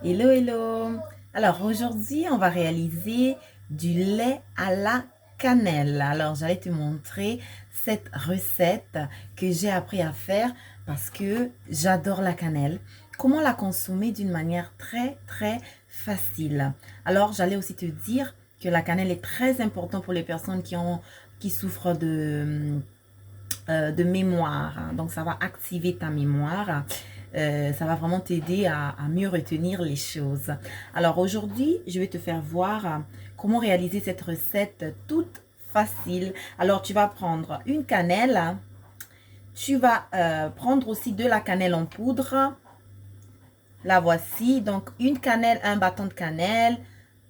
Hello, hello. Alors aujourd'hui, on va réaliser du lait à la cannelle. Alors j'allais te montrer cette recette que j'ai appris à faire parce que j'adore la cannelle. Comment la consommer d'une manière très facile. Alors j'allais aussi te dire que la cannelle est très importante pour les personnes qui souffrent de mémoire, hein. Donc ça va activer ta mémoire. Ça va vraiment t'aider à mieux retenir les choses. Alors aujourd'hui, je vais te faire voir comment réaliser cette recette toute facile. Alors tu vas prendre une cannelle. Tu vas prendre aussi de la cannelle en poudre. La voici. Donc une cannelle, un bâton de cannelle,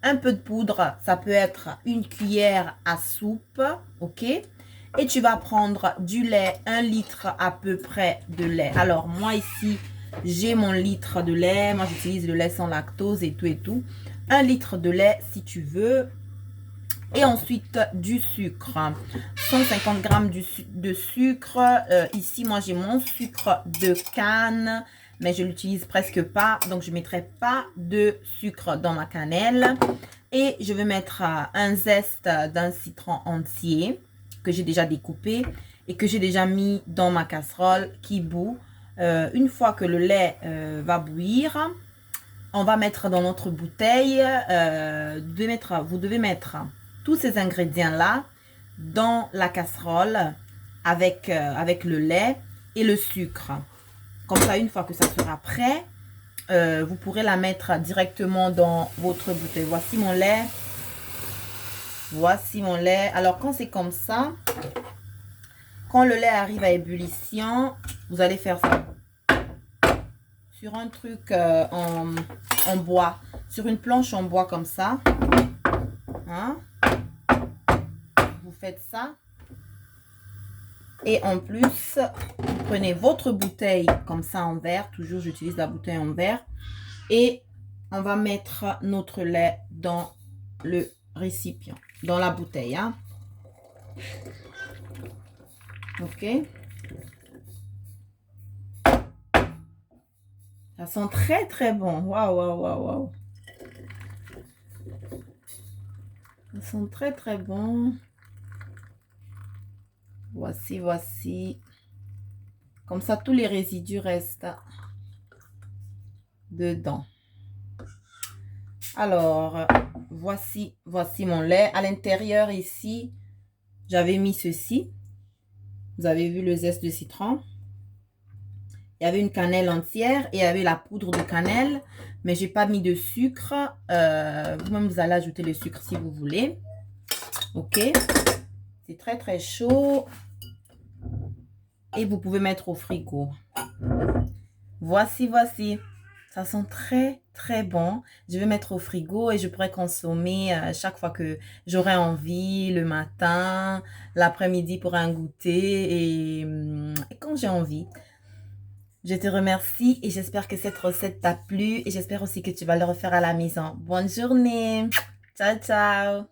un peu de poudre. Ça peut être une cuillère à soupe. Ok? Et tu vas prendre du lait, 1 litre à peu près de lait. Alors moi ici, j'ai mon litre de lait. Moi j'utilise le lait sans lactose et tout et tout. 1 litre de lait si tu veux. Et ensuite du sucre. 150 grammes de sucre. Ici moi j'ai mon sucre de canne. Mais je l'utilise presque pas. Donc je ne mettrai pas de sucre dans ma cannelle. Et je vais mettre un zeste d'un citron entier que j'ai déjà découpé et que j'ai déjà mis dans ma casserole qui bout. Une fois que le lait va bouillir, on va mettre dans notre bouteille. Vous devez mettre tous ces ingrédients-là dans la casserole avec le lait et le sucre. Comme ça, une fois que ça sera prêt, vous pourrez la mettre directement dans votre bouteille. Voici mon lait. Voici mon lait. Alors, quand c'est comme ça, quand le lait arrive à ébullition, vous allez faire ça sur un truc en bois, sur une planche en bois comme ça. Hein? Vous faites ça. Et en plus, vous prenez votre bouteille comme ça en verre. Toujours, j'utilise la bouteille en verre. Et on va mettre notre lait dans le récipient, dans la bouteille. Hein? Ok. Ça sent très bon. Waouh, waouh, waouh, waouh. Ça sent très bon. Voici. Comme ça, tous les résidus restent dedans. Alors, voici mon lait. À l'intérieur ici, j'avais mis ceci. Vous avez vu le zeste de citron. Il y avait une cannelle entière et il y avait la poudre de cannelle. Mais j'ai pas mis de sucre. Vous-même, vous allez ajouter le sucre si vous voulez. Ok. C'est très chaud. Et vous pouvez mettre au frigo. Voici. Ça sent très bon. Je vais mettre au frigo et je pourrai consommer chaque fois que j'aurai envie, le matin, l'après-midi pour un goûter et quand j'ai envie. Je te remercie et j'espère que cette recette t'a plu et j'espère aussi que tu vas le refaire à la maison. Bonne journée. Ciao.